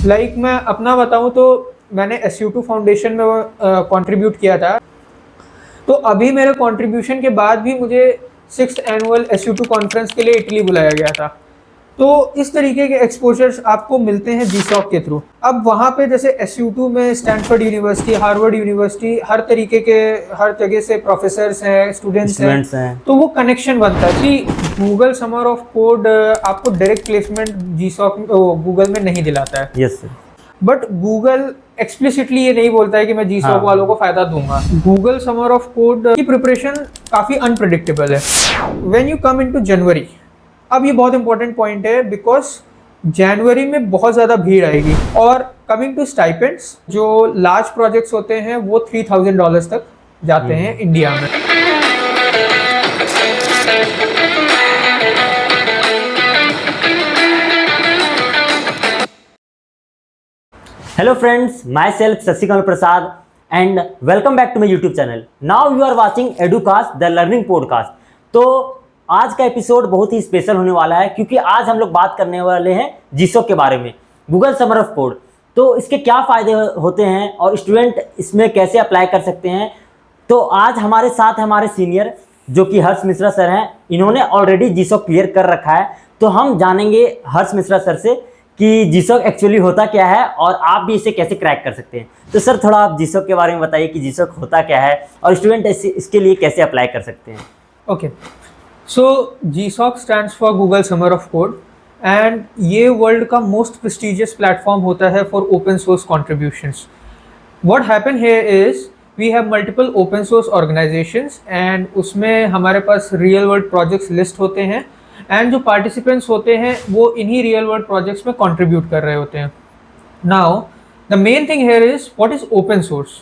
मैं अपना बताऊं तो मैंने SU2 फाउंडेशन में कंट्रीब्यूट किया था। तो अभी मेरे कंट्रीब्यूशन के बाद भी मुझे 6th एनुअल SU2 कॉन्फ्रेंस के लिए इटली बुलाया गया था। तो इस तरीके के एक्सपोजर्स आपको मिलते हैं GSOC के थ्रू। अब वहाँ पे जैसे SU2 में स्टैनफोर्ड यूनिवर्सिटी, हार्वर्ड यूनिवर्सिटी, हर जगह से प्रोफेसर्स हैं, स्टूडेंट्स हैं, तो वो कनेक्शन बनता है कि गूगल समर ऑफ कोड आपको डायरेक्ट प्लेसमेंट GSOC गूगल में नहीं दिलाता है। Yes sir. But Google explicitly ये नहीं बोलता है कि मैं GSOC वालों को फायदा दूंगा। गूगल समर ऑफ कोड की प्रिपरेशन काफी अनप्रेडिक्टेबल है। When you come into January, अब ये बहुत इंपॉर्टेंट पॉइंट है बिकॉज जनवरी में बहुत ज़्यादा भीड़ आएगी। और कमिंग टू स्टाइपेंड्स, जो लार्ज प्रोजेक्ट्स होते हैं वो $3000 तक जाते हैं इंडिया में। Hello friends, myself Sasikanth Prasad and welcome back to my YouTube channel. Now you are watching Educast, the learning podcast. तो आज का एपिसोड बहुत ही स्पेशल होने वाला है क्योंकि आज हम लोग बात करने वाले हैं GSOC के बारे में, गूगल समर ऑफ कोड। तो इसके क्या फ़ायदे होते हैं और स्टूडेंट इसमें कैसे अप्लाई कर सकते हैं। तो आज हमारे साथ हमारे सीनियर जो कि हर्ष मिश्रा सर हैं, इन्होंने ऑलरेडी GSOC क्लियर कर रखा है। तो हम जानेंगे हर्ष मिश्रा सर से कि GSOC एक्चुअली होता क्या है और आप भी इसे कैसे क्रैक कर सकते हैं। तो सर थोड़ा आप GSOC के बारे में बताइए कि GSOC होता क्या है और स्टूडेंट इसके लिए कैसे अप्लाई कर सकते हैं। Okay, so GSOC stands for Google summer of code and ये वर्ल्ड का मोस्ट प्रेस्टिजियस प्लेटफॉर्म होता है for open source contributions. What happen here is we have multiple open source organisations and उसमें हमारे पास रियल वर्ल्ड प्रोजेक्ट्स लिस्ट होते हैं and जो पार्टिसिपेंट्स होते हैं वो इन्हीं रियल वर्ल्ड प्रोजेक्ट्स में कंट्रीब्यूट कर रहे होते हैं। Now the main thing here is what is open source.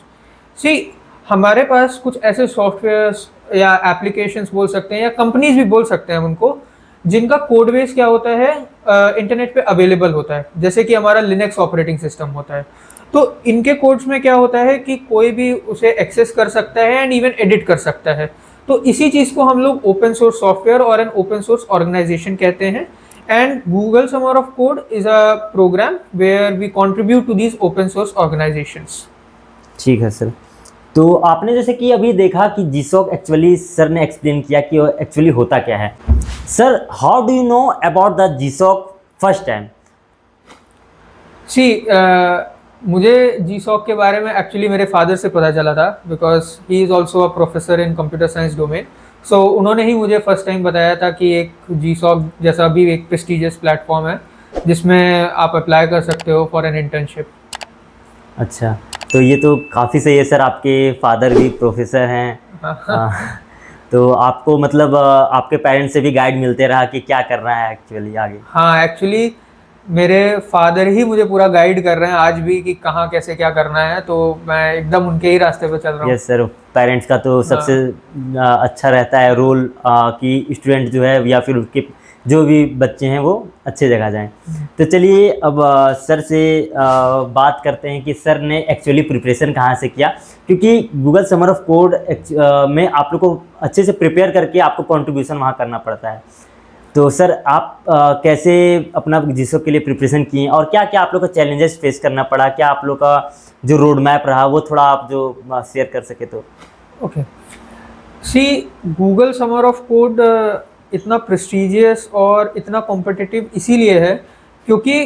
See, हमारे पास कुछ ऐसे सॉफ्टवेयर्स या एप्लीकेशंस बोल सकते हैं या कंपनीज भी बोल सकते हैं उनको, जिनका कोड बेस क्या होता है, इंटरनेट पे अवेलेबल होता है। जैसे कि हमारा लिनक्स ऑपरेटिंग सिस्टम होता है, तो इनके कोड्स में क्या होता है कि कोई भी उसे एक्सेस कर सकता है एंड इवन एडिट कर सकता है। तो इसी चीज़ को हम लोग ओपन सोर्स सॉफ्टवेयर और एन ओपन सोर्स ऑर्गेनाइजेशन कहते हैं। And Google summer of code is a program where we contribute to these open source organisations. ठीक है सर। तो आपने जैसे कि अभी देखा कि GSOC एक्चुअली सर ने एक्सप्लेन किया कि एक्चुअली होता क्या है। Sir how do you know about the GSOC first time? See, मुझे GSOC के बारे में एक्चुअली मेरे फादर से पता चला था because he is also a professor in computer science domain. So उन्होंने ही मुझे फर्स्ट टाइम बताया था कि एक GSOC जैसा भी एक प्रेस्टिजियस प्लेटफॉर्म है जिसमें आप अप्लाई कर सकते हो फॉर एन इंटर्नशिप। अच्छा, तो ये तो काफ़ी सही है सर। आपके फादर भी प्रोफेसर हैं। तो आपको मतलब आपके पेरेंट्स से भी गाइड मिलते रहा कि क्या करना है एक्चुअली आगे? हाँ, एक्चुअली मेरे फादर ही मुझे पूरा गाइड कर रहे हैं आज भी कि कहाँ कैसे क्या करना है। तो मैं एकदम उनके ही रास्ते पे चल रहा हूँ। यस सर, पेरेंट्स का तो सबसे अच्छा रहता है रोल कि स्टूडेंट जो है या फिर उसके जो भी बच्चे हैं वो अच्छे जगह जाएं। तो चलिए अब सर से बात करते हैं कि सर ने एक्चुअली प्रिपरेशन कहाँ से किया, क्योंकि गूगल समर ऑफ कोड में आप लोग को अच्छे से प्रिपेयर करके आपको कंट्रीब्यूशन वहाँ करना पड़ता है। तो सर आप कैसे अपना GSOC के लिए प्रिपरेशन किए और क्या क्या आप लोग को चैलेंजेस फेस करना पड़ा, क्या आप लोग का जो रोड मैप रहा वो थोड़ा आप जो शेयर कर सके तो? Okay, see, Google summer of code इतना प्रेस्टिजियस और इतना कॉम्पिटिटिव इसीलिए है क्योंकि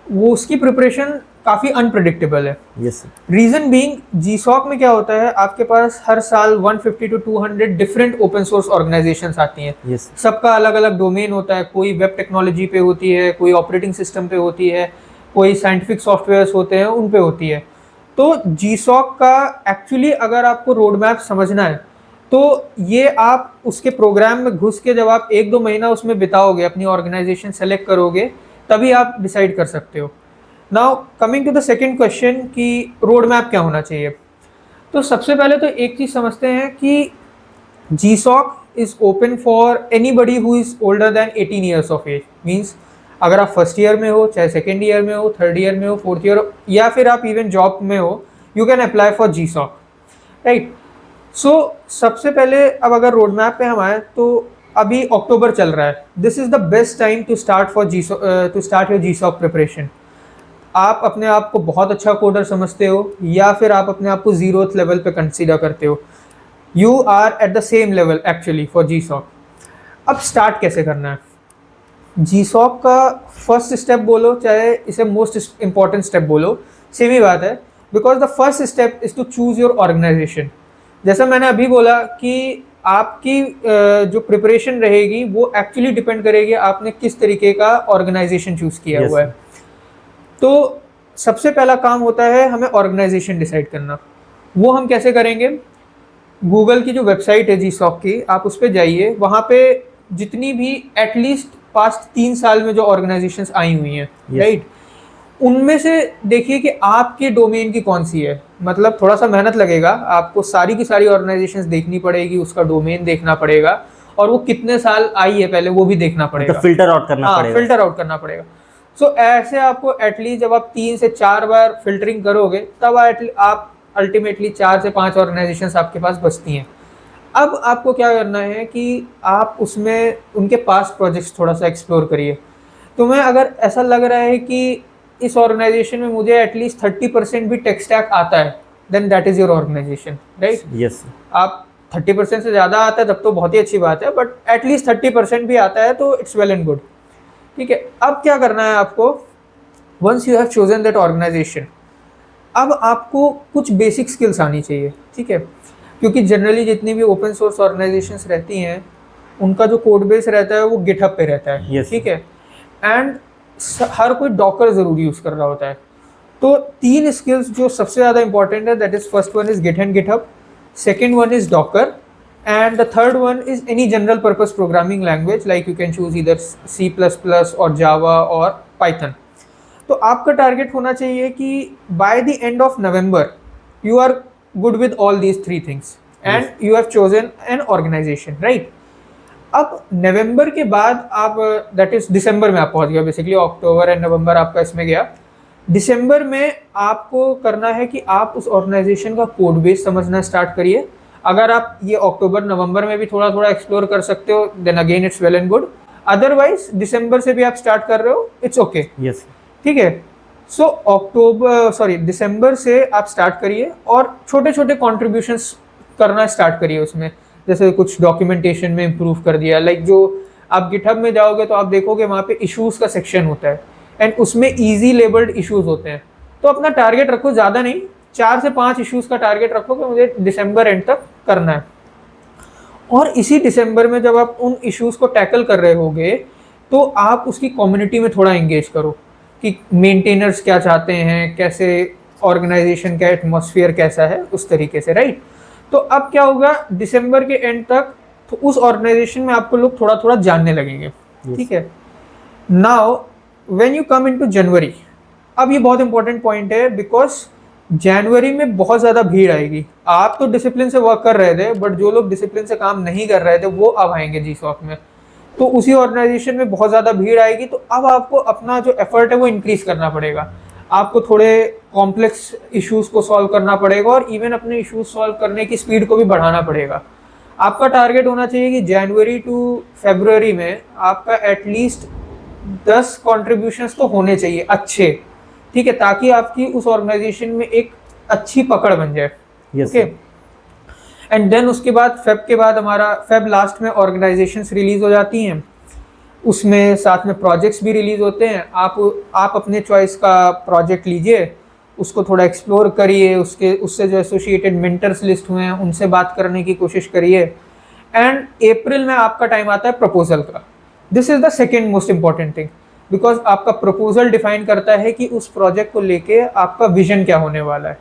वो उसकी प्रिपरेशन काफ़ी अनप्रेडिक्टेबल है। यस। रीज़न बीइंग, GSOC में क्या होता है, आपके पास हर साल 150 to 200 different open source organisations आती हैं। यस। सबका अलग अलग डोमेन होता है। कोई वेब टेक्नोलॉजी पे होती है, कोई ऑपरेटिंग सिस्टम पे होती है, कोई साइंटिफिक सॉफ्टवेयर्स होते हैं उन पे होती है। तो GSOC का एक्चुअली अगर आपको रोड मैप समझना है तो ये आप उसके प्रोग्राम में घुस के जब आप 1-2 महीना उसमें बिताओगे, अपनी ऑर्गेनाइजेशन सेलेक्ट करोगे, तभी आप डिसाइड कर सकते हो। Now coming to the second question कि रोड मैप क्या होना चाहिए, तो सबसे पहले तो एक चीज़ समझते हैं कि GSOC is open for anybody who is older than 18 years of age. Means अगर आप फर्स्ट ईयर में हो, चाहे सेकेंड ईयर में हो, थर्ड ईयर में हो, फोर्थ ईयर हो, या फिर आप इवन जॉब में हो, you can apply for GSOC, right. So सबसे पहले अब अगर रोड मैप पे हम आए तो अभी अक्टूबर चल रहा है। This is the best time to start your GSOC preparation. आप अपने आप को बहुत अच्छा कोडर समझते हो या फिर आप अपने आप को जीरोथ लेवल पे कंसीडर करते हो, you are at the same level actually for GSoC. अब स्टार्ट कैसे करना है? जी सॉक का फर्स्ट स्टेप बोलो चाहे इसे मोस्ट इंपॉर्टेंट स्टेप बोलो, सेम ही बात है, because the first step is to choose your organisation. जैसा मैंने अभी बोला कि आपकी जो प्रिपरेशन रहेगी वो एक्चुअली डिपेंड करेगी आपने किस तरीके का ऑर्गेनाइजेशन चूज किया Yes, हुआ है। तो सबसे पहला काम होता है हमें ऑर्गेनाइजेशन डिसाइड करना। वो हम कैसे करेंगे? गूगल की जो वेबसाइट है जी सॉक की, आप उस पर जाइए, वहाँ पे जितनी भी एटलीस्ट पास्ट 3 साल में जो ऑर्गेनाइजेशंस आई हुई हैं, Yes. राइट, उनमें से देखिए कि आपके डोमेन की कौन सी है। मतलब थोड़ा सा मेहनत लगेगा, आपको सारी की सारी ऑर्गेनाइजेशंस देखनी पड़ेगी, उसका डोमेन देखना पड़ेगा और वो कितने साल आई है पहले वो भी देखना पड़ेगा, मतलब फिल्टर आउट करना हाँ पड़ेगा। फिल्टर आउट करना पड़ेगा। सो ऐसे आपको एटलीस्ट जब आप 3 से 4 बार फिल्टरिंग करोगे तब आप अल्टीमेटली 4 से 5 ऑर्गेनाइजेशंस आपके पास बचती हैं। अब आपको क्या करना है कि आप उसमें उनके पास प्रोजेक्ट्स थोड़ा सा एक्सप्लोर करिए। तुम्हें अगर ऐसा लग रहा है कि इस ऑर्गेनाइजेशन में मुझे एटलीस्ट 30% भी टेक स्टैक आता है, then that is your organisation, right. Yes, आप 30% से ज़्यादा आता है तब तो बहुत ही अच्छी बात है, बट एटलीस्ट 30% भी आता है तो इट्स वेल एंड गुड। ठीक है, अब क्या करना है आपको? Once you have chosen that organisation, अब आपको कुछ बेसिक स्किल्स आनी चाहिए, ठीक है, क्योंकि जनरली जितनी भी ओपन सोर्स ऑर्गेनाइजेशंस रहती हैं उनका जो कोड बेस रहता है वो गिटहब पे रहता है, Yes. ठीक है, एंड हर कोई डॉकर ज़रूर यूज़ कर रहा होता है। तो 3 स्किल्स जो सबसे ज़्यादा इंपॉर्टेंट है, that is first one is git and GitHub, second one is Docker, and the third one is any general purpose programming language, like you can choose either C++ or Java or Python। तो आपका target होना चाहिए कि by the end of November you are good with all these 3 things and you have chosen an organisation, right. अब November के बाद आप that is दिसंबर में आप पहुंच गए, बेसिकली अक्टूबर एंड नवंबर आपका इसमें गया। दिसंबर में आपको करना है कि आप उस ऑर्गेनाइजेशन का कोड बेस समझना स्टार्ट करिए। अगर आप ये अक्टूबर नवंबर में भी थोड़ा थोड़ा एक्सप्लोर कर सकते हो then again it's well and good, otherwise दिसंबर से भी आप स्टार्ट कर रहे हो इट्स ओके, यस, ठीक है। सो दिसंबर से आप स्टार्ट करिए और छोटे छोटे कॉन्ट्रीब्यूशंस करना स्टार्ट करिए उसमें, जैसे कुछ डॉक्यूमेंटेशन में इम्प्रूव कर दिया, लाइक जो आप गिटहब में जाओगे तो आप देखोगे वहाँ पे इश्यूज का सेक्शन होता है एंड उसमें ईजी लेबल्ड इश्यूज होते हैं। तो अपना टारगेट रखो, ज़्यादा नहीं, 4 से 5 इश्यूज का टारगेट रखो कि मुझे दिसंबर एंड तक करना है। और इसी दिसंबर में जब आप उन इश्यूज को टैकल कर रहे होगे तो आप उसकी कम्युनिटी में थोड़ा एंगेज करो कि मेंटेनर्स क्या चाहते हैं, कैसे ऑर्गेनाइजेशन का एटमॉस्फेयर कैसा है, उस तरीके से, राइट। तो अब क्या होगा, दिसंबर के एंड तक तो उस ऑर्गेनाइजेशन में आपको लोग थोड़ा थोड़ा जानने लगेंगे, ठीक है। Now when you come into January, अब ये बहुत इंपॉर्टेंट पॉइंट है बिकॉज जनवरी में बहुत ज़्यादा भीड़ आएगी। आप तो डिसिप्लिन से वर्क कर रहे थे, बट जो लोग डिसिप्लिन से काम नहीं कर रहे थे वो अब आएंगे जी सॉक में, तो उसी ऑर्गेनाइजेशन में बहुत ज़्यादा भीड़ आएगी। तो अब आपको अपना जो एफर्ट है वो इंक्रीज करना पड़ेगा, आपको थोड़े कॉम्प्लेक्स इश्यूज को सॉल्व करना पड़ेगा और इवन अपने इश्यूज सॉल्व करने की स्पीड को भी बढ़ाना पड़ेगा। आपका टारगेट होना चाहिए कि जनवरी टू फरवरी में आपका एटलीस्ट 10 कॉन्ट्रीब्यूशंस तो होने चाहिए अच्छे, ठीक है, ताकि आपकी उस ऑर्गेनाइजेशन में एक अच्छी पकड़ बन जाए, ओके। एंड देन उसके बाद फेब के बाद हमारा फेब लास्ट में ऑर्गेनाइजेशंस रिलीज हो जाती हैं, उसमें साथ में प्रोजेक्ट्स भी रिलीज होते हैं। आप अपने चॉइस का प्रोजेक्ट लीजिए, उसको थोड़ा एक्सप्लोर करिए, उससे जो एसोसिएटेड मेंटर्स लिस्ट हुए हैं उनसे बात करने की कोशिश करिए। एंड अप्रैल में आपका टाइम आता है प्रपोजल का। This is the second most important thing, because आपका प्रपोजल डिफाइन करता है कि उस प्रोजेक्ट को लेके आपका विजन क्या होने वाला है।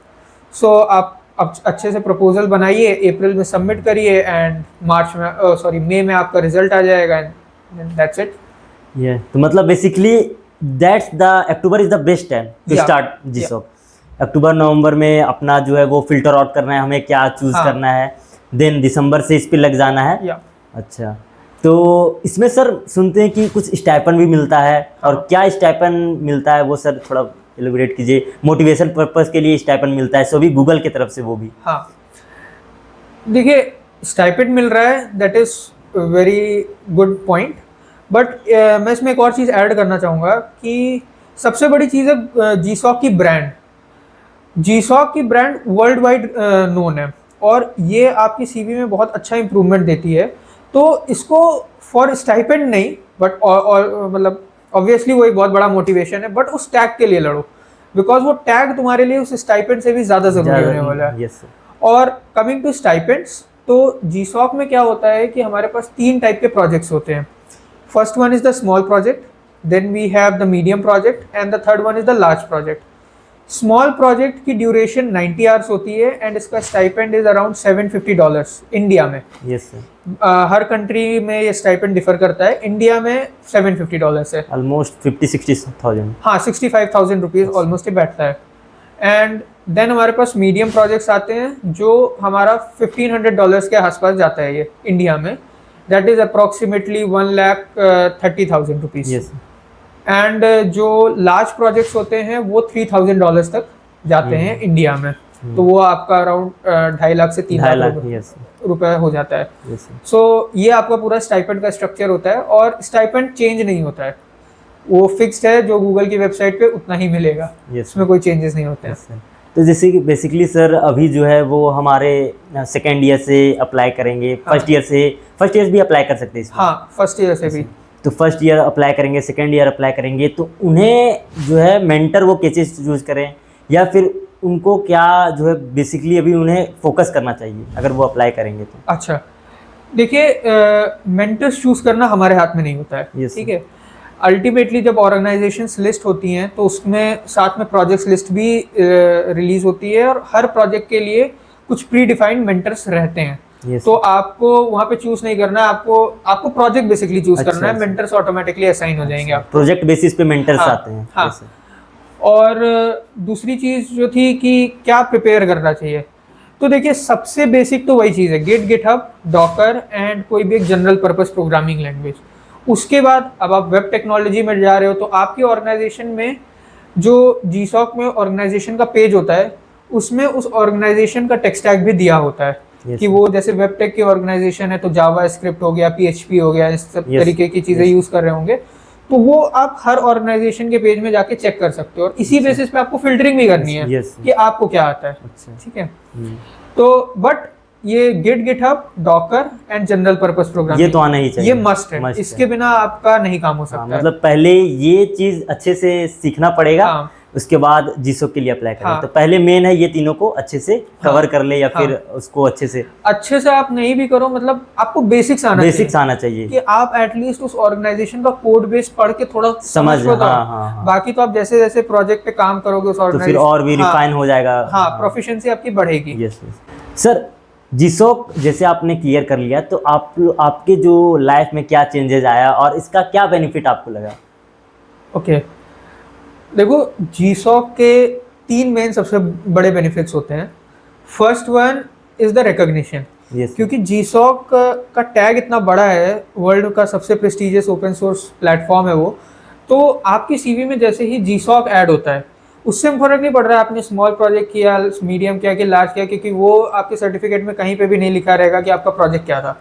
सो आप अब अच्छे से प्रपोजल बनाइए, अप्रैल में सबमिट करिए एंड मई में आपका रिजल्ट आ जाएगा एंड दैट्स इट। तो मतलब basically that's the October is the best time to start GSoC. अक्टूबर नवंबर में अपना जो है वो फिल्टर आउट करना है, हमें क्या चूज करना है, देन दिसंबर से इस पे लग जाना है। अच्छा, तो इसमें सर सुनते हैं कि कुछ स्टाइपन भी मिलता है, और क्या स्टाइपन मिलता है वो सर थोड़ा एलिबरेट कीजिए। मोटिवेशन पर्पस के लिए स्टाइपन मिलता है, सो भी गूगल की तरफ से वो भी। हाँ, देखिए स्टाइपेंड मिल रहा है, that is very good point, but मैं इसमें एक और चीज़ ऐड करना चाहूँगा कि सबसे बड़ी चीज़ है जीसॉक की ब्रांड। जीसॉक की ब्रांड वर्ल्ड वाइड नोन है और ये आपकी सीवी में बहुत अच्छा इंप्रूवमेंट देती है। तो इसको फॉर स्टाइपेंड नहीं, बट मतलब ऑब्वियसली वो एक बहुत बड़ा मोटिवेशन है, बट उस टैग के लिए लड़ो, बिकॉज वो टैग तुम्हारे लिए उस स्टाइपेंड से भी ज़्यादा ज़रूरी होने वाला है। Yes sir. और कमिंग टू स्टाइपेंड्स, तो जीसॉक में क्या होता है कि हमारे पास 3 टाइप के प्रोजेक्ट्स होते हैं। First one is the small project, then we have the medium project and the third one is the large project. Small project की ड्यूरेशन 90 आवर्स होती है एंड इसका स्टाइपेंड इज अराउंड $750 इंडिया में। Yes sir. हर country में ये stipend differ करता है। इंडिया में $750 है, ऑलमोस्ट 50-60,000। हाँ 65,000 रुपीज़ ऑलमोस्ट ही बैठता है। एंड देन हमारे पास मीडियम प्रोजेक्ट्स आते हैं जो हमारा $1,500 के आसपास जाता है ये इंडिया में, that is approximately 1,30,000 rupees. Yes and जो लार्ज प्रोजेक्ट्स होते हैं वो $3,000 तक जाते हैं इंडिया में, तो वो आपका अराउंड 2.5 लाख से 3 2.5 लाख लाख। यस रुपए हो जाता है। यस सो ये आपका पूरा स्टाइपेंड का स्ट्रक्चर होता है और स्टाइपेंड चेंज नहीं होता है, वो फिक्स्ड है, जो गूगल की वेबसाइट पे उतना ही मिलेगा। यस इसमें कोई चेंजेस नहीं होते हैं। सर। तो जैसे कि बेसिकली सर अभी जो है वो हमारे सेकेंड ईयर से अप्लाई करेंगे, फर्स्ट ईयर भी अप्लाई कर सकते हैं इसमें? हाँ, फर्स्ट ईयर से भी। तो फर्स्ट ईयर अप्लाई करेंगे, सेकेंड ईयर अप्लाई करेंगे, तो उन्हें जो है मेंटर वो कैसे चूज करें, या फिर उनको क्या जो है बेसिकली अभी उन्हें फोकस करना चाहिए अगर वो अप्लाई करेंगे तो? अच्छा, देखिए मेंटर्स चूज करना हमारे हाथ में नहीं होता है, Yes, ठीक है। अल्टीमेटली जब ऑर्गेनाइजेशंस लिस्ट होती हैं तो उसमें साथ में प्रोजेक्ट्स लिस्ट भी रिलीज होती है और हर प्रोजेक्ट के लिए कुछ प्री डिफाइंड मेंटर्स रहते हैं। Yes. तो आपको वहाँ पे चूज नहीं करना है, आपको प्रोजेक्ट बेसिकली चूज अच्छा, करना है, अच्छा। मेंटर्स ऑटोमेटिकली असाइन हो जाएंगे आपको। प्रोजेक्ट बेसिस पे मेंटर्स हाँ, आते हैं। हाँ। Yes, sir. और दूसरी चीज जो थी कि क्या प्रिपेयर करना चाहिए, तो देखिए सबसे बेसिक तो वही चीज है, गिटहब, डॉकर एंड कोई भी एक जनरल पर्पस प्रोग्रामिंग लैंग्वेज। उसके बाद अब आप वेब टेक्नोलॉजी में जा रहे हो तो आपकी ऑर्गेनाइजेशन में जो जीसॉक में ऑर्गेनाइजेशन का पेज होता है उसमें उस ऑर्गेनाइजेशन का टेक स्टैक भी दिया होता है। Yes, कि वो जैसे वेब टेक की ऑर्गेनाइजेशन है तो जावा स्क्रिप्ट हो गया, PHP हो गया, इस सब Yes, तरीके की चीजें yes. यूज कर रहे होंगे। तो वो आप हर ऑर्गेनाइजेशन के पेज में जाके चेक कर सकते हो और इसी बेसिस पे आपको फिल्टरिंग भी करनी है Yes. कि आपको क्या आता है। अच्छा। ठीक है, तो बट ये GitHub, Docker and general purpose program ये तो आना ही चाहिए, ये मस्ट है, इसके बिना आपका नहीं काम हो सकता हाँ, है। मतलब पहले ये चीज अच्छे से सीखना पड़ेगा। हाँ। उसके बाद जीसॉक के लिए अप्लाई करें। हाँ। तो पहले मेन है ये तीनों को अच्छे से कवर कर ले, या हाँ। फिर उसको अच्छे से आप नहीं भी करो, मतलब आपको बेसिक्स आना चाहिए कि आप एटलीस्ट उस ऑर्गेनाइजेशन का कोड बेस पढ़ के थोड़ा समझ लो। हाँ। बाकी तो आप जैसे जैसे प्रोजेक्ट पे काम करोगे उस तो फिर ऑर्गेनाइजेशन और भी रिफाइन हो जाएगा। हाँ, प्रोफिशिएंसी आपकी बढ़ेगी। Yes sir. जीसॉक जैसे आपने क्लियर कर लिया, तो आपके जो लाइफ में क्या चेंजेस आया और इसका क्या बेनिफिट आपको लगा? ओके, देखो जीसॉक के 3 मेन सबसे बड़े बेनिफिट्स होते हैं। First one is the recognition, क्योंकि जीसॉक का टैग इतना बड़ा है, वर्ल्ड का सबसे प्रेस्टिजियस ओपन सोर्स प्लेटफॉर्म है वो, तो आपकी सीवी में जैसे ही जीसॉक ऐड होता है उससे फर्क नहीं पड़ रहा है आपने स्मॉल प्रोजेक्ट किया, मीडियम किया कि लार्ज किया, क्योंकि वो आपके सर्टिफिकेट में कहीं पे भी नहीं लिखा रहेगा कि आपका प्रोजेक्ट क्या था।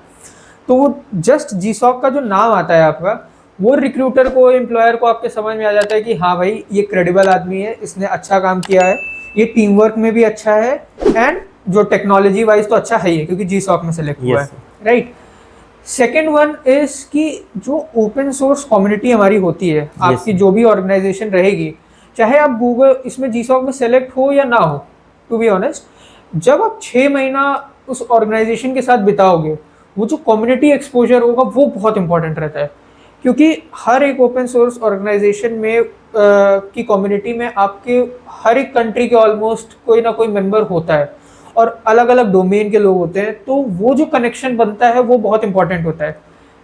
तो वो जस्ट जीसॉक का जो नाम आता है आपका, वो रिक्रूटर को, एम्प्लॉयर को आपके समझ में आ जाता है कि हाँ भाई ये क्रेडिबल आदमी है, इसने अच्छा काम किया है, ये टीम वर्क में भी अच्छा है एंड जो टेक्नोलॉजी वाइज तो अच्छा है ही है क्योंकि जीसॉक में सेलेक्ट हुआ है, राइट। सेकेंड वन इज कि जो ओपन सोर्स कम्युनिटी हमारी होती है, आपकी जो भी ऑर्गेनाइजेशन रहेगी, चाहे आप गूगल इसमें जीसॉक में सेलेक्ट हो या ना हो, टू बी ऑनेस्ट, जब आप 6 महीना उस ऑर्गेनाइजेशन के साथ बिताओगे, वो जो कम्युनिटी एक्सपोजर होगा वो बहुत इंपॉर्टेंट रहता है, क्योंकि हर एक ओपन सोर्स ऑर्गेनाइजेशन में की कम्युनिटी में आपके हर एक कंट्री के ऑलमोस्ट कोई ना कोई मेंबर होता है और अलग अलग डोमेन के लोग होते हैं, तो वो जो कनेक्शन बनता है वो बहुत इंपॉर्टेंट होता है।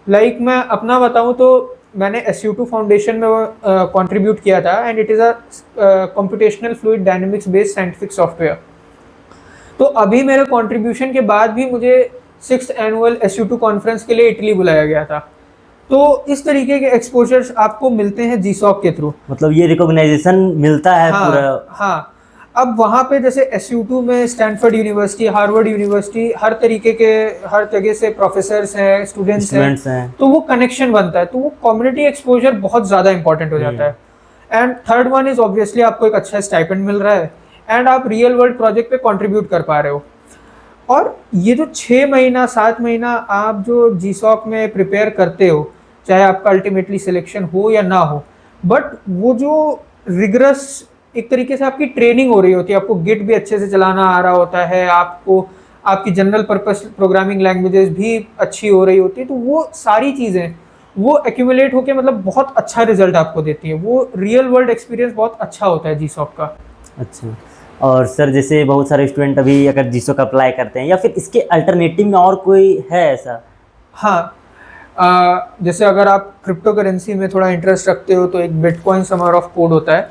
लाइक मैं अपना बताऊं तो मैंने SU2 फाउंडेशन में कंट्रीब्यूट किया था and it is a computational fluid dynamics based scientific software. तो अभी मेरे कंट्रीब्यूशन के बाद भी मुझे 6th एनुअल SU2 कॉन्फ्रेंस के लिए इटली बुलाया गया था। तो इस तरीके के एक्सपोजर्स आपको मिलते हैं जीसॉक के थ्रू, मतलब ये रिकॉग्नाइजेशन मिलता है पूरा। हाँ, अब वहाँ पे जैसे SU2 में स्टैनफोर्ड यूनिवर्सिटी, हार्वर्ड यूनिवर्सिटी, हर तरीके के हर जगह से प्रोफेसर्स हैं, स्टूडेंट्स हैं, तो वो कनेक्शन बनता है, तो वो कम्युनिटी एक्सपोजर बहुत ज़्यादा इंपॉर्टेंट हो जाता है। And third one is obviously आपको एक अच्छा स्टाइपेंड मिल रहा है एंड आप रियल वर्ल्ड प्रोजेक्ट पे कंट्रीब्यूट कर पा रहे हो। और ये जो 6 महीना 7 महीना आप जो जीसॉक में प्रिपेयर करते हो, चाहे आपका अल्टीमेटली सिलेक्शन हो या ना हो, बट वो जो रिगरस एक तरीके से आपकी ट्रेनिंग हो रही होती है, आपको गिट भी अच्छे से चलाना आ रहा होता है, आपको आपकी जनरल पर्पस प्रोग्रामिंग लैंग्वेजेस भी अच्छी हो रही होती है, तो वो सारी चीज़ें वो एक्यूमुलेट होके मतलब बहुत अच्छा रिजल्ट आपको देती है। वो रियल वर्ल्ड एक्सपीरियंस बहुत अच्छा होता है जीसॉक का। अच्छा। और सर जैसे बहुत सारे स्टूडेंट अभी अगर जीसॉक अप्लाई करते हैं या फिर इसके अल्टरनेटिव में और कोई है ऐसा? हाँ, जैसे अगर आप क्रिप्टो करेंसी में थोड़ा इंटरेस्ट रखते हो तो एक बिटकॉइन समर ऑफ कोड होता है,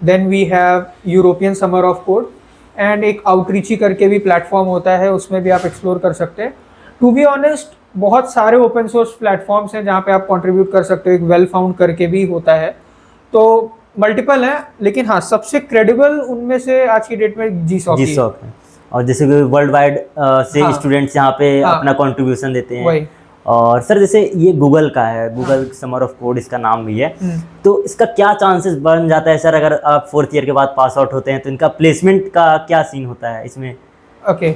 then we have European summer of code, and एक आउटरीची करके भी प्लेटफॉर्म होता है, उसमें भी आप एक्सप्लोर कर सकते हैं। टू बी ऑनेस्ट बहुत सारे ओपन सोर्स प्लेटफॉर्म्स हैं जहाँ पे आप कंट्रीब्यूट कर सकते हो, एक वेल फाउंड करके भी होता है, तो मल्टीपल हैं, लेकिन हाँ सबसे क्रेडिबल उनमें से आज की डेट में जीसॉक ही है। जीसॉक है। और जैसे कि वर्ल्ड वाइड से हाँ, स्टूडेंट्स यहाँ पे हाँ, अपना कंट्रीब्यूशन देते हैं। वही। और सर जैसे ये गूगल का है, गूगल समर ऑफ कोड इसका नाम भी है, तो इसका क्या चांसेस बन जाता है सर अगर आप 4th ईयर के बाद पास आउट होते हैं तो इनका प्लेसमेंट का क्या सीन होता है इसमें? Okay,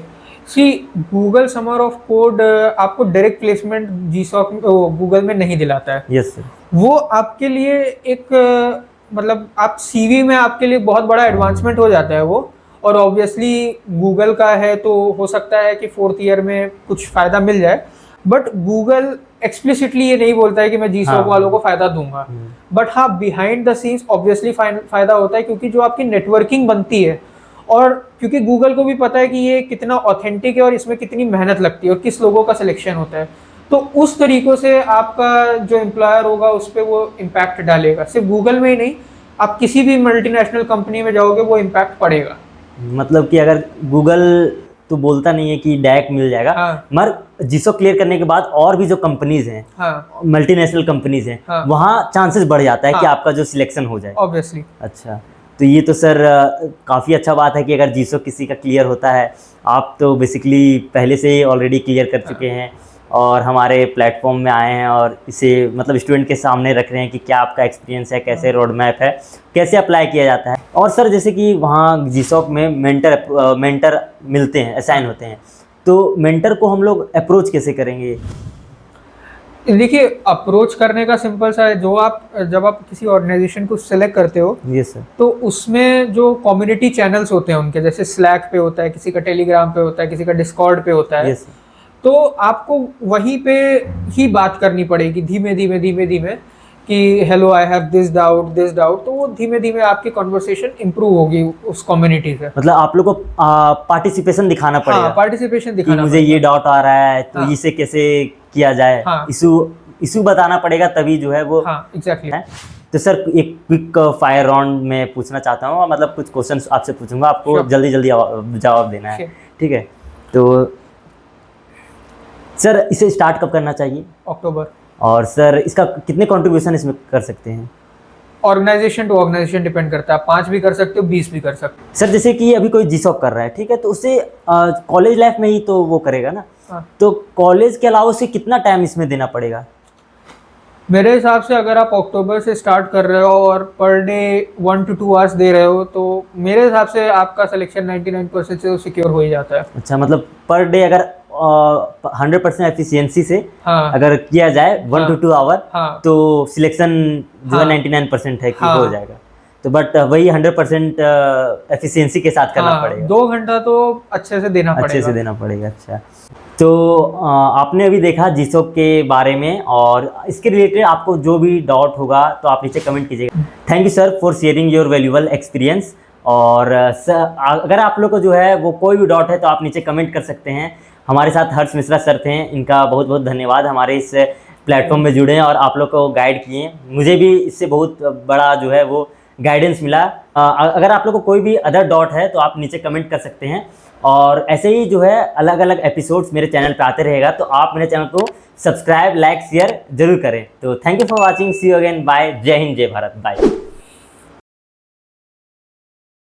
see Google summer of code आपको डायरेक्ट प्लेसमेंट जीसॉक गूगल में नहीं दिलाता है। Yes sir. वो आपके लिए एक मतलब आप सीवी में आपके लिए बहुत बड़ा एडवांसमेंट हो जाता है वो, और ऑब्वियसली गूगल का है तो हो सकता है कि 4th ईयर में कुछ फ़ायदा मिल जाए, बट गूगल एक्सप्लिसिटली ये नहीं बोलता है कि मैं जीसॉक हाँ, वालों को फ़ायदा दूंगा, बट हाँ बिहाइंड द सीन्स ऑब्वियसली फ़ायदा होता है, क्योंकि जो आपकी नेटवर्किंग बनती है, और क्योंकि गूगल को भी पता है कि ये कितना ऑथेंटिक है और इसमें कितनी मेहनत लगती है और किस लोगों का सिलेक्शन होता है, तो उस तरीक़ों से आपका जो एम्प्लॉयर होगा उस पर वो इम्पैक्ट डालेगा। सिर्फ गूगल में ही नहीं, आप किसी भी मल्टीनेशनल कंपनी में जाओगे वो इम्पैक्ट पड़ेगा। मतलब कि अगर गूगल तो बोलता नहीं है कि डायरेक्ट मिल जाएगा, हाँ, मगर जीसॉक क्लियर करने के बाद और भी जो कंपनीज हैं, हाँ, मल्टीनेशनल कंपनीज हैं, हाँ, वहाँ चांसेस बढ़ जाता है कि हाँ, आपका जो सिलेक्शन हो जाए। ऑब्वियसली। अच्छा, तो ये तो सर काफ़ी अच्छा बात है कि अगर जीसॉक किसी का क्लियर होता है, आप तो बेसिकली पहले से ही ऑलरेडी क्लियर कर चुके हैं और हमारे प्लेटफॉर्म में आए हैं और इसे मतलब स्टूडेंट के सामने रख रहे हैं कि क्या आपका एक्सपीरियंस है, कैसे रोड मैप है, कैसे अप्लाई किया जाता है। और सर जैसे कि वहाँ जीसॉक में मेंटर मिलते हैं, असाइन होते हैं, तो मेंटर को हम लोग अप्रोच कैसे करेंगे? देखिए, अप्रोच करने का सिंपल सा है, जब आप किसी ऑर्गेनाइजेशन को सिलेक्ट करते हो, यस सर। तो उसमें जो कम्युनिटी चैनल्स होते हैं उनके, जैसे स्लैक पे होता है, किसी का टेलीग्राम पे होता है, किसी का डिस्कॉर्ड पे होता है, यस सर। तो आपको वहीं पे ही बात करनी पड़ेगी धीमे धीमे धीमे धीमे, कि hello I have this doubt, तो वो धीमे धीमे आपकी कॉन्वर्सेशन इंप्रूव होगी उस कम्युनिटी से। मतलब आप लोग को पार्टिसिपेशन दिखाना पड़ेगा। हाँ, पार्टिसिपेशन कि दिखाना मुझे ये डाउट आ रहा है तो हाँ, इसे कैसे किया जाए, हाँ, इशू बताना पड़ेगा तभी जो है वो। हाँ, एग्जैक्टली। है। तो सर एक क्विक फायर राउंड में पूछना चाहता हूँ, मतलब कुछ क्वेश्चंस आपसे पूछूंगा, आपको Sure. जल्दी जल्दी जवाब देना है। Sure. ठीक है, तो सर इसे स्टार्ट कब करना चाहिए? अक्टूबर। और सर इसका कितने कंट्रीब्यूशन इसमें कर सकते हैं? ऑर्गेनाइजेशन टू ऑर्गेनाइजेशन डिपेंड करता है, 5 भी कर सकते हो, 20 भी कर सकते हो। सर जैसे कि अभी कोई जीसॉक कर रहा है, ठीक है, तो उसे कॉलेज लाइफ में ही तो वो करेगा ना, हाँ। तो कॉलेज के अलावा उसे कितना टाइम इसमें देना पड़ेगा? मेरे हिसाब से अगर आप अक्टूबर से स्टार्ट कर रहे हो और पर डे 1 to 2 आवर्स दे रहे हो, तो मेरे हिसाब से आपका सिलेक्शन 99% से सिक्योर हो ही जाता है। अच्छा, मतलब पर डे अगर 100% एफिशिएंसी से हाँ, अगर किया जाए 1 to 2 आवर, हाँ, तो सिलेक्शन जो है हाँ, 99% है कि हाँ, हो जाएगा। तो बट वही 100% एफिशिएंसी के साथ करना हाँ, पड़ेगा। 2 घंटा तो अच्छे से देना अच्छे पड़ेगा। से देना पड़ेगा। अच्छा, तो आपने अभी देखा जीसॉक के बारे में, और इसके रिलेटेड आपको जो भी डाउट होगा तो आप नीचे कमेंट कीजिएगा। Thank you sir for sharing your valuable experience. और सर अगर आप लोग को जो है वो कोई भी डाउट है तो आप नीचे कमेंट कर सकते हैं। हमारे साथ हर्ष मिश्रा सर थे, इनका बहुत बहुत धन्यवाद, हमारे इस प्लेटफॉर्म में जुड़े हैं और आप लोग को गाइड किए। मुझे भी इससे बहुत बड़ा जो है वो गाइडेंस मिला। अगर आप लोग को कोई भी अदर डाउट है तो आप नीचे कमेंट कर सकते हैं, और ऐसे ही जो है अलग अलग एपिसोड्स मेरे चैनल पे आते रहेगा, तो आप मेरे चैनल को सब्सक्राइब, लाइक, शेयर जरूर करें। तो thank you for watching, see you again, bye, जय हिंद, जय भारत, बाय।